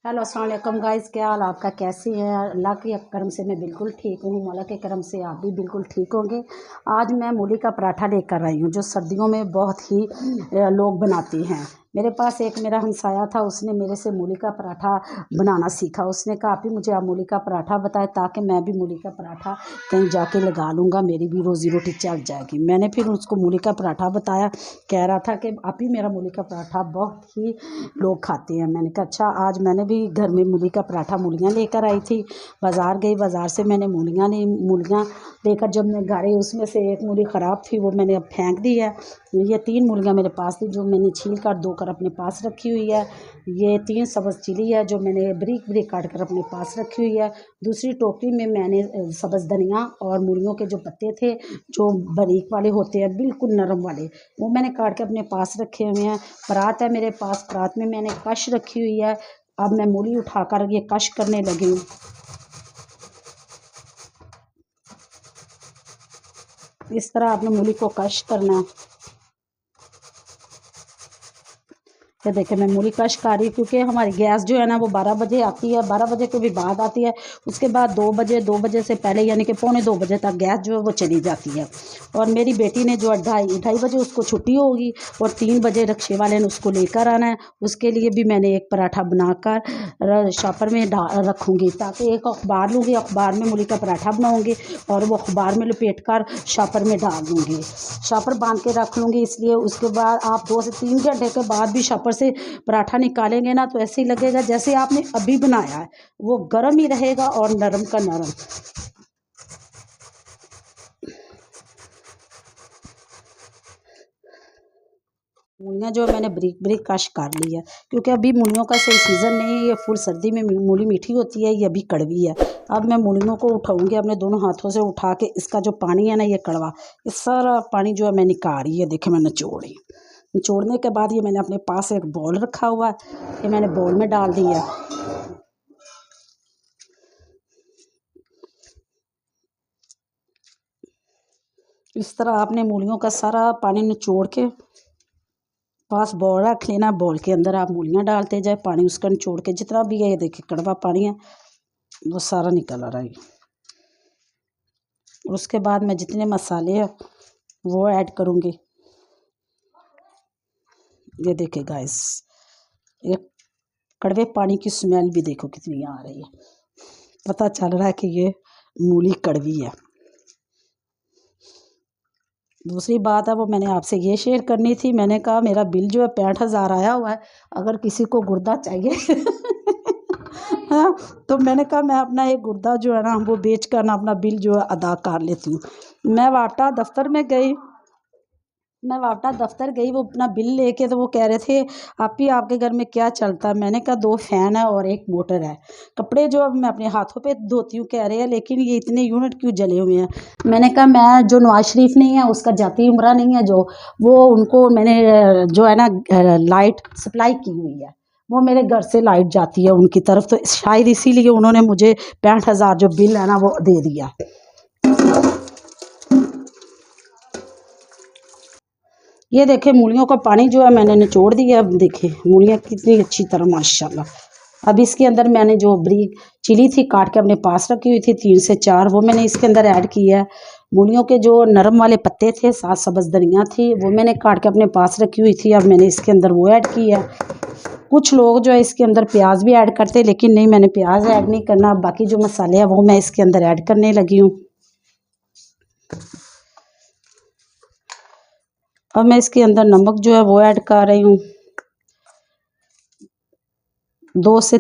Hello अस्सलाम वालेकुम guys, क्या हाल आपका, कैसी हैं? अल्लाह के करम से मैं बिल्कुल ठीक हूँ। मौला के करम से आप भी बिल्कुल ठीक होंगे। आज मैं मूली का पराठा लेकर आई हूँ जो सर्दियों में बहुत ही लोग बनाते हैं। मेरे पास एक मेरा हमसाया था, उसने मेरे से मूली का पराठा बनाना सीखा। उसने कहा आप ही मुझे आप मूली का पराठा बताएं ताकि मैं भी मूली का पराठा कहीं जाके लगा लूँगा, मेरी भी रोज़ी रोटी चल जाएगी। मैंने फिर उसको मूली का पराठा बताया, कह रहा था कि आप ही मेरा मूली का पराठा बहुत ही लोग खाते हैं। मैंने कहा अच्छा, आज मैंने भी घर में मूली का पराठा मूलियाँ लेकर आई थी। बाज़ार गई, बाज़ार से मैंने मूलियाँ ली। मूलियाँ लेकर जब मैं घर आई, उसमें से एक मूली ख़राब थी, वो मैंने अब फेंक दी है। ये 3 मूलियाँ मेरे पास थी जो मैंने छील कर धोकर अपने पास रखी हुई है। ये 3 सब्ज़ चिली है जो मैंने बारीक बारीक काट कर अपने पास रखी हुई है। दूसरी टोकरी में मैंने सब्ज़ धनिया और मूलियों के जो पत्ते थे, जो बारीक वाले होते हैं बिल्कुल नरम वाले, वो मैंने काट के अपने पास रखे हुए हैं। परात है मेरे पास, परात में मैंने कश रखी हुई है। अब मैं मूली उठाकर ये कश करने लगी हूँ। इस तरह आपने मूली को कश करना है। ये देखिए मैं मूली कश कर रही हूँ क्योंकि हमारी गैस जो है ना वो 12 बजे आती है, 12 बजे के भी बाद आती है। उसके बाद 2 बजे से पहले यानी कि पौने 2 बजे तक गैस जो है वो चली जाती है। और मेरी बेटी ने जो 2:30 बजे उसको छुट्टी होगी और 3 बजे रिक्शे वाले ने उसको लेकर आना है। उसके लिए भी मैंने एक पराठा बनाकर शॉपर में रखूँगी ताकि एक अखबार लूँगी, अखबार में मूली का पराठा बनाऊँगी और वो अखबार में लपेट कर शॉपर में डाल दूँगी, शॉपर बांध के रख लूँगी। इसलिए उसके बाद आप 2 से 3 घंटे के बाद भी शॉपर से पराठा निकालेंगे ना तो ऐसे ही लगेगा जैसे आपने अभी बनाया है, वो गर्म ही रहेगा और नरम का नरम। मूलियाँ जो है मैंने बारीक बारीक कश कर ली है क्योंकि अभी मूलियों का सही सीज़न नहीं है। ये फुल सर्दी में मूली मीठी होती है, ये अभी कड़वी है। अब मैं मूलियों को उठाऊंगी अपने दोनों हाथों से उठा के, इसका जो पानी है ना ये कड़वा, ये सारा पानी जो है मैं निकाल रही है। देखिए मैं निचोड़ रही, निचोड़ने के बाद ये मैंने अपने पास एक बॉल रखा हुआ है, ये मैंने बॉल में डाल दिया। इस तरह आपने मूलियों का सारा पानी निचोड़ के पास बॉल रख लेना। बॉल के अंदर आप मूलियाँ डालते जाए, पानी उसका निचोड़ के जितना भी है, ये देखिए कड़वा पानी है वो सारा निकल आ रहा है। और उसके बाद मैं जितने मसाले हैं वो ऐड करूँगी। ये देखिए गाइस, ये कड़वे पानी की स्मेल भी देखो कितनी आ रही है, पता चल रहा है कि ये मूली कड़वी है। दूसरी बात है वो मैंने आपसे ये शेयर करनी थी, मैंने कहा मेरा बिल जो है 65,000 आया हुआ है, अगर किसी को गुर्दा चाहिए हाँ, तो मैंने कहा मैं अपना एक गुर्दा जो है ना वो बेच कर ना अपना बिल जो है अदा कर लेती हूँ। मैं वापटा दफ्तर गई, वो अपना बिल लेके, तो वो कह रहे थे आप ही आपके घर में क्या चलता है? मैंने कहा 2 फैन है और 1 मोटर है। कपड़े जो अब मैं अपने हाथों पे धोती हूँ, कह रहे हैं लेकिन ये इतने यूनिट क्यों जले हुए हैं? मैंने कहा मैं जो नवाज शरीफ नहीं है उसका जाती उम्रा नहीं है, जो वो उनको मैंने जो है ना लाइट सप्लाई की हुई है, वो मेरे घर से लाइट जाती है उनकी तरफ, तो शायद इसीलिए उन्होंने मुझे 65,000 जो बिल है ना वो दे दिया। ये देखिए मूलियों का पानी जो है मैंने निचोड़ दिया। अब देखिए मूलियाँ कितनी अच्छी तरह माशाल्लाह। अब इसके अंदर मैंने जो बारीक चिली थी काट के अपने पास रखी हुई थी 3 से 4, वो मैंने इसके अंदर ऐड किया है। मूलियों के जो नरम वाले पत्ते थे, 7 सब्ज़ धनिया थी, वो मैंने काट के अपने पास रखी हुई थी, अब मैंने इसके अंदर वो ऐड किया है। कुछ लोग जो है इसके अंदर प्याज भी ऐड करते, लेकिन नहीं, मैंने प्याज ऐड नहीं करना। बाकी जो मसाले हैं वो मैं इसके अंदर ऐड करने लगी हूँ। अब मैं इसके अंदर नमक जो है वो ऐड कर रही हूँ। 2 से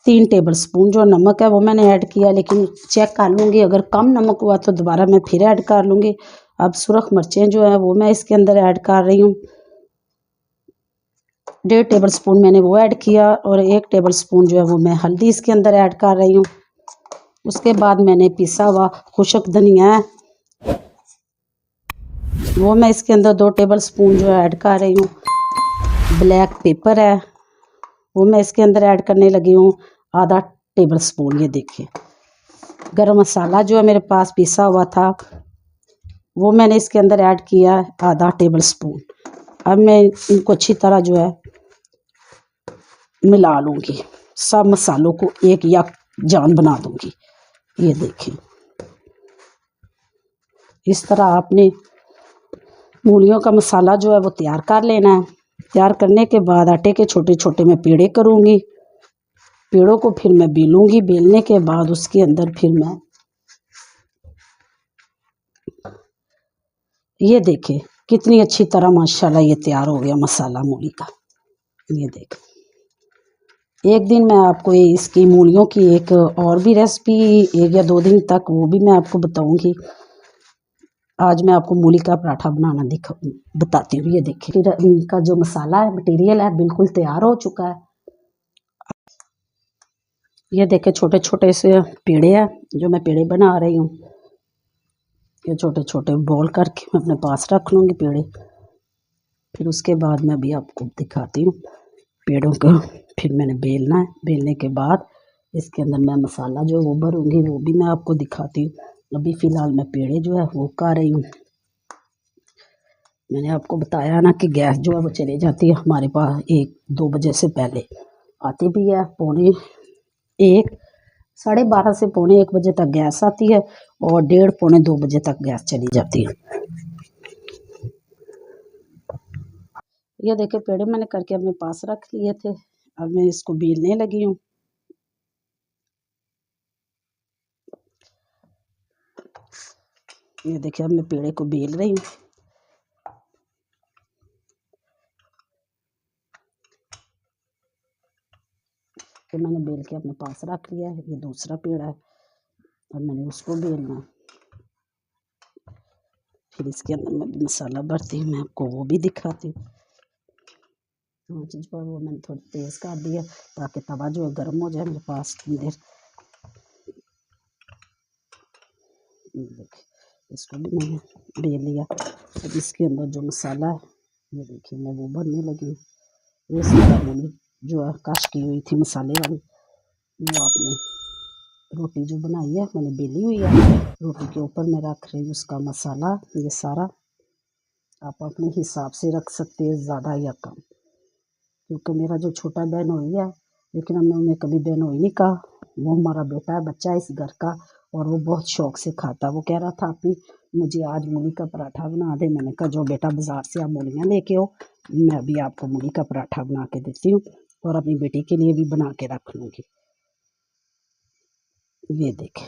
3 टेबल स्पून जो नमक है वो मैंने ऐड किया, लेकिन चेक कर लूँगी, अगर कम नमक हुआ तो दोबारा मैं फिर ऐड कर लूँगी। अब सुरख मिर्चें जो है वो मैं इसके अंदर ऐड कर रही हूँ। 1.5 टेबल स्पून मैंने वो ऐड किया और 1 टेबल स्पून जो है वो मैं हल्दी इसके अंदर ऐड कर रही हूँ। उसके बाद मैंने पिसा हुआ खुश्क धनिया है वो मैं इसके अंदर 2 टेबल स्पून जो है ऐड कर रही हूँ। ब्लैक पेपर है वो मैं इसके अंदर ऐड करने लगी हूँ, आधा टेबल स्पून। ये देखिए गरम मसाला जो है मेरे पास पिसा हुआ था वो मैंने इसके अंदर ऐड किया, आधा टेबल स्पून। अब मैं इनको अच्छी तरह जो है मिला लूँगी। सब मसालों को एक या जान बना दूंगी। ये देखें, इस तरह आपने मूलियों का मसाला जो है वो तैयार कर लेना है। तैयार करने के बाद आटे के छोटे छोटे मैं पेड़े करूँगी। पेड़ों को फिर मैं बेलूँगी। बेलने के बाद उसके अंदर फिर मैं ये देखें कितनी अच्छी तरह माशाल्लाह ये तैयार हो गया मसाला मूली का। ये देखें, एक दिन मैं आपको इसकी मूलियों की एक और भी रेसिपी 1 या 2 दिन तक वो भी मैं आपको बताऊंगी। आज मैं आपको मूली का पराठा बनाना बताती हूँ। ये देखिए इनका जो मसाला है मटेरियल है बिल्कुल तैयार हो चुका है। ये देखे छोटे छोटे से पेड़े हैं जो मैं पेड़े बना रही हूँ। ये छोटे छोटे बॉल करके मैं अपने पास रख लूँगी पेड़े। फिर उसके बाद मैं भी आपको दिखाती हूँ पेड़ों को। फिर मैंने बेलना है। बेलने के बाद इसके अंदर मैं मसाला जो वो भरूँगी वो भी मैं आपको दिखाती हूँ। अभी फ़िलहाल मैं पेड़े जो है वो कर रही हूँ। मैंने आपको बताया ना कि गैस जो है वो चली जाती है हमारे पास 1-2 बजे से पहले आती भी है। 12:30 से 1 बजे तक गैस आती है और 1:30-2 बजे तक गैस चली जाती है। ये देखिए पेड़े मैंने करके अपने पास रख लिए थे। अब मैं इसको बेलने लगी हूँ। ये देखिए अब मैं पेड़े को बेल रही हूँ। कि मैंने बेल के अपने पास रख लिया है। ये दूसरा पेड़ा है और मैंने उसको बेलना। फिर इसके अंदर मैं मसाला भरती हूँ। मैं आपको वो भी दिखाती हूँ। आँच जो है वो मैंने थोड़ी तेज़ कर दिया ताकि तवा जो है गर्म हो जाए मेरे पास। देखिए इसको भी मैंने बेल लिया। अब इसके अंदर जो मसाला है ये देखिए मैं वो भरने लगी हूँ। ये सारा मूली जो है कश की हुई थी मसाले वाली वो आपने रोटी जो बनाई है मैंने बेली हुई है। रोटी के ऊपर मैं रख रही हूँ उसका मसाला। ये सारा आप अपने हिसाब से रख सकते हैं ज़्यादा या कम, क्योंकि मेरा जो छोटा बहनोई है लेकिन हमने उन्हें कभी बहनोई नहीं कहा। वो हमारा बेटा है, बच्चा है इस घर का और वो बहुत शौक से खाता। वो कह रहा था आपी मुझे आज मूली का पराठा बना दे। मैंने कहा जो बेटा बाज़ार से आप मूलियाँ लेके आओ, मैं अभी आपको मूली का पराठा बना के देती हूँ और अपनी बेटी के लिए भी बना के रख लूँगी। ये देखें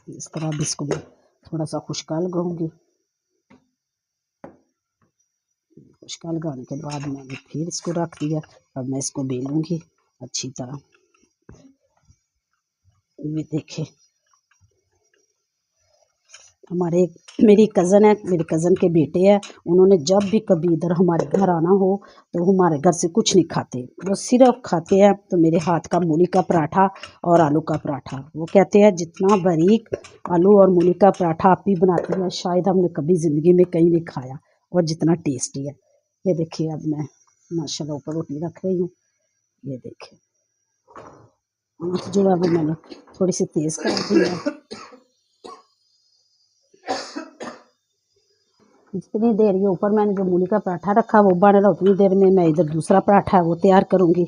इस तरह अब इसको मैं थोड़ा सा खुशका लगाऊंगी। खुशका लगाने के बाद मैंने फिर इसको रख दिया। अब मैं इसको बेलूंगी अच्छी तरह। ये देखें मेरी कज़न है, मेरे कज़न के बेटे हैं। उन्होंने जब भी कभी इधर हमारे घर आना हो तो हमारे घर से कुछ नहीं खाते। वो सिर्फ खाते हैं तो मेरे हाथ का मूली का पराठा और आलू का पराठा। वो कहते हैं जितना बारीक आलू और मूली का पराठा आप ही बनाती हैं शायद हमने कभी ज़िंदगी में कहीं नहीं खाया और जितना टेस्टी है। ये देखिए अब मैं माशाल्लाह ऊपर रोटी रख रही हूँ। ये देखिए आँच जो है वो मैंने थोड़ी सी तेज़ कर दी है। जितनी देर ये ऊपर मैंने जो मूली का पराठा रखा वो बन रहा उतनी देर में मैं इधर दूसरा पराठा है वो तैयार करूँगी।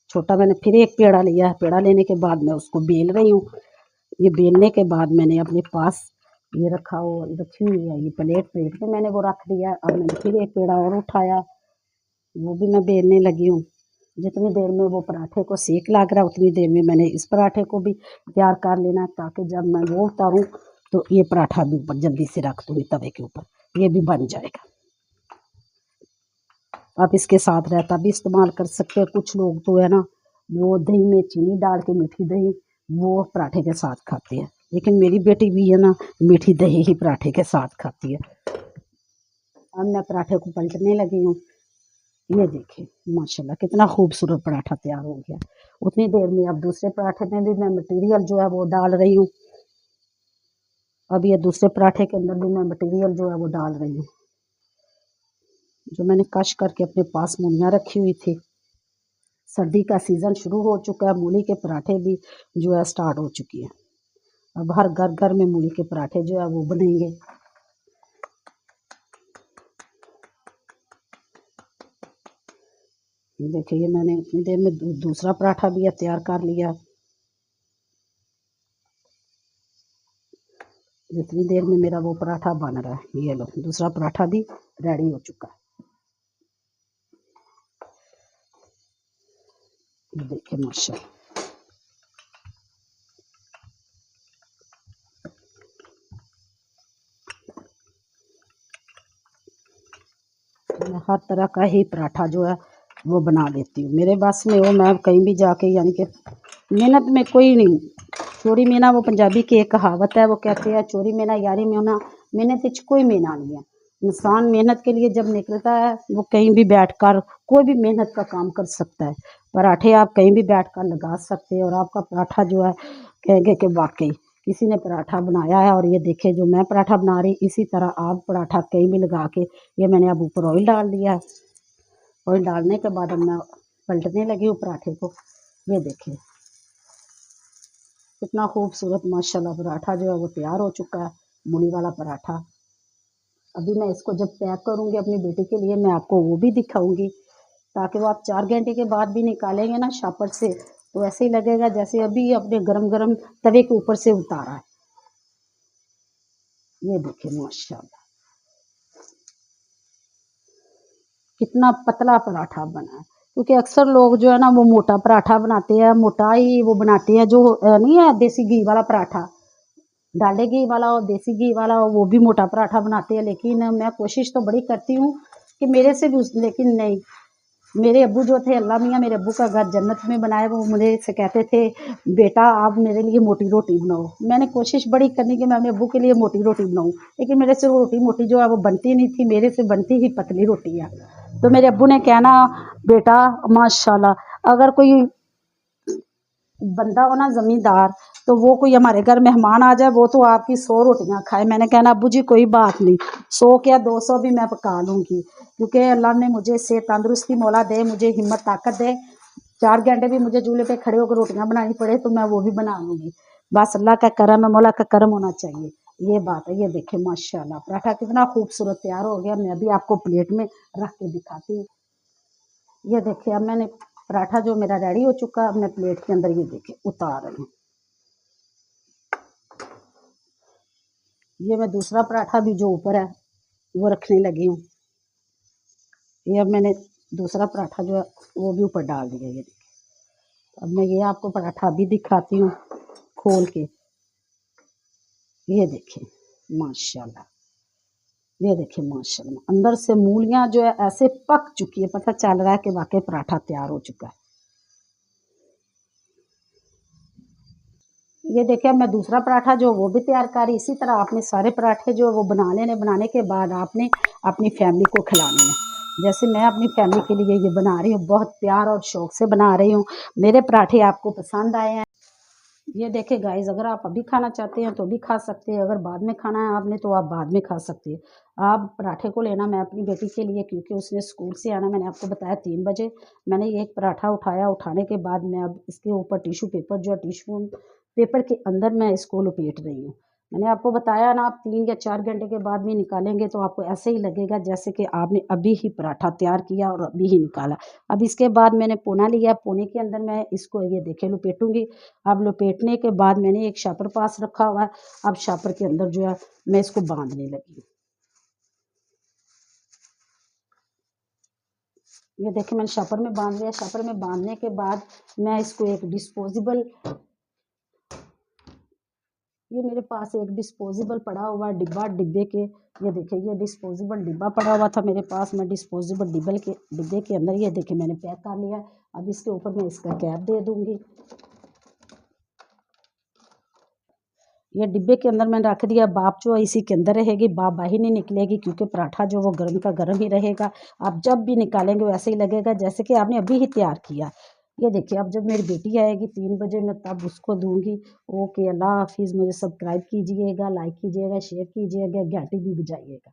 छोटा मैंने फिर एक पेड़ा लिया है। पेड़ा लेने के बाद मैं उसको बेल रही हूँ। ये बेलने के बाद मैंने अपने पास ये रखी हुई है ये प्लेट में मैंने वो रख दिया। अब मैंने फिर एक पेड़ा और उठाया, वो भी मैं बेलने लगी हूँ। जितनी देर में वो पराठे को सेक लग रहा है उतनी देर में मैंने इस पराठे को भी तैयार कर लेना ताकि जब मैं वो उतारूँ तो ये पराठा भी ऊपर जल्दी से रख दूँगी तवे के ऊपर, ये भी बन जाएगा। आप इसके साथ रायता भी इस्तेमाल कर सकते हैं। कुछ लोग तो है ना वो दही में चीनी डाल के मीठी दही वो पराठे के साथ खाते हैं, लेकिन मेरी बेटी भी है ना मीठी दही ही पराठे के साथ खाती है। अब मैं पराठे को पलटने लगी हूँ। ये देखिए माशाल्लाह कितना खूबसूरत पराठा तैयार हो गया। उतनी देर में अब दूसरे पराठे में भी मैं मटेरियल जो है वो डाल रही हूँ। अब ये दूसरे पराठे के अंदर भी मैं मटेरियल जो है वो डाल रही हूँ। जो मैंने कश करके अपने पास मूलियाँ रखी हुई थी। सर्दी का सीज़न शुरू हो चुका है, मूली के पराठे भी जो है स्टार्ट हो चुकी है। अब हर घर घर में मूली के पराठे जो है वो बनेंगे। देखिए ये मैंने इतनी देर में दूसरा पराठा भी तैयार कर लिया। जितनी देर में मेरा वो पराठा बन रहा है, ये लो दूसरा पराठा भी रेडी हो चुका है। देखिए माशाल्लाह। मैं हर तरह का ही पराठा जो है वो बना लेती हूँ, मेरे बस में हो। मैं कहीं भी जाके यानी कि मेहनत में कोई नहीं, चोरी मेना वो पंजाबी की एक कहावत है, वो कहते हैं चोरी मेना यारी में होना, मेहनत इच कोई मेना नहीं है। इंसान मेहनत के लिए जब निकलता है वो कहीं भी बैठकर कोई भी मेहनत का काम कर सकता है। पराठे आप कहीं भी बैठकर लगा सकते हैं और आपका पराठा जो है कहेंगे कि वाकई किसी ने पराठा बनाया है। और ये देखे जो मैं पराठा बना रही, इसी तरह आप पराठा कहीं भी लगा के, ये मैंने अब ऊपर ऑयल डाल दिया। ऑयल डालने के बाद अब मैं पलटने लगी हूँ पराठे को। ये देखिए कितना खूबसूरत माशाल्लाह पराठा जो है वो तैयार हो चुका है, मूली वाला पराठा। अभी मैं इसको जब पैक करूँगी अपनी बेटी के लिए, मैं आपको वो भी दिखाऊंगी, ताकि वो आप 4 घंटे के बाद भी निकालेंगे ना शापर से, तो ऐसे ही लगेगा जैसे अभी अपने गरम गरम तवे के ऊपर से उतारा है। ये देखिए माशाल्लाह कितना पतला पराठा बना है। क्योंकि अक्सर लोग जो है ना वो मोटा पराठा बनाते हैं, मोटा ही वो बनाते हैं, जो नहीं है देसी घी वाला पराठा, डाले घी वाला और देसी घी वाला, वो भी मोटा पराठा बनाते हैं। लेकिन मैं कोशिश तो बड़ी करती हूँ कि मेरे से भी लेकिन नहीं, मेरे अब्बू जो थे, अल्लाह मियाँ, मेरे अब्बू का घर जन्नत में बनाए, वो मुझे से कहते थे बेटा आप मेरे लिए मोटी रोटी बनाओ। मैंने कोशिश बड़ी करनी कि मैं अपने अब्बू के लिए मोटी रोटी बनाऊँ, लेकिन मेरे से वो रोटी मोटी जो है वो बनती नहीं थी, मेरे से बनती ही पतली रोटी है। तो मेरे अब्बू ने कहना बेटा माशाल्लाह अगर कोई बंदा हो ना ज़मींदार, तो वो कोई हमारे घर मेहमान आ जाए वो तो आपकी 100 रोटियां खाए। मैंने कहना अब्बू जी कोई बात नहीं, 100 क्या 200 भी मैं पका लूँगी, क्योंकि अल्लाह ने मुझे से तंदुरुस्ती मौला दे, मुझे हिम्मत ताकत दे। 4 घंटे भी मुझे चूल्हे पे खड़े होकर रोटियां बनानी पड़े तो मैं वो भी बना लूँगी। बस अल्लाह का करम है, मौला का करम होना चाहिए, ये बात है। ये देखे माशाल्लाह पराठा कितना खूबसूरत तैयार हो गया। मैं अभी आपको प्लेट में रख के दिखाती हूँ। ये देखिए अब मैंने पराठा जो मेरा रेडी हो चुका, अब मैं प्लेट के अंदर ये देखिए उतार रही हूँ। ये मैं दूसरा पराठा भी जो ऊपर है वो रखने लगी हूँ। ये अब मैंने दूसरा पराठा जो है वो भी ऊपर डाल दिया। ये देखिए अब मैं ये आपको पराठा भी दिखाती हूँ खोल के। ये देखिए माशाल्लाह, ये देखिए माशाल्लाह अंदर से मूलियाँ जो है ऐसे पक चुकी है, पता चल रहा है कि वाकई पराठा तैयार हो चुका है। ये देखिए अब मैं दूसरा पराठा जो वो भी तैयार कर रही। इसी तरह आपने सारे पराठे जो वो बना लेने, बनाने के बाद आपने अपनी फैमिली को खिलाने हैं। जैसे मैं अपनी फैमिली के लिए ये बना रही हूँ, बहुत प्यार और शौक से बना रही हूँ। मेरे पराठे आपको पसंद आए हैं। ये देखिए गाइस अगर आप अभी खाना चाहते हैं तो भी खा सकते हैं, अगर बाद में खाना है आपने तो आप बाद में खा सकते हैं। आप पराठे को लेना, मैं अपनी बेटी के लिए, क्योंकि उसने स्कूल से आना, मैंने आपको बताया 3 बजे। मैंने ये एक पराठा उठाया, उठाने के बाद मैं अब इसके ऊपर टिश्यू पेपर जो है, टिश्यू पेपर के अंदर मैं इसको लपेट रही हूँ। मैंने आपको बताया ना, आप 3 या 4 घंटे के बाद भी निकालेंगे तो आपको ऐसे ही लगेगा जैसे कि आपने अभी ही पराठा तैयार किया और अभी ही निकाला। अब इसके बाद मैंने पोना लिया, पोने के अंदर मैं इसको ये देखिए लपेटूंगी। अब लपेटने के बाद मैंने एक शापर पास रखा हुआ है, अब शापर के अंदर जो है मैं इसको बांधने लगी। ये देखिए मैंने शापर में बांध लिया। शापर में बांधने के बाद मैं इसको एक डिस्पोजेबल, ये मेरे पास एक डिस्पोजेबल पड़ा हुआ है डिब्बा, डिब्बे के, ये देखिए ये डिस्पोजेबल डिब्बा पड़ा हुआ था मेरे पास। मैं डिस्पोजेबल डिब्बे के अंदर ये देखिए मैंने पैक कर लिया है। अब इसके ऊपर मैं इसका कैप दे दूंगी। ये डिब्बे के अंदर मैंने रख दिया। भाप जो है इसी के अंदर रहेगी, भाप बाहर नहीं निकलेगी, क्योंकि पराठा जो वो गर्म का गर्म ही रहेगा। आप जब भी निकालेंगे वैसे ही लगेगा जैसे कि आपने अभी ही तैयार किया। ये देखिए अब जब मेरी बेटी आएगी 3 बजे मैं तब उसको दूंगी। ओके अल्लाह हाफिज़। मुझे सब्सक्राइब कीजिएगा, लाइक कीजिएगा, शेयर कीजिएगा, घंटी भी बजाइएगा।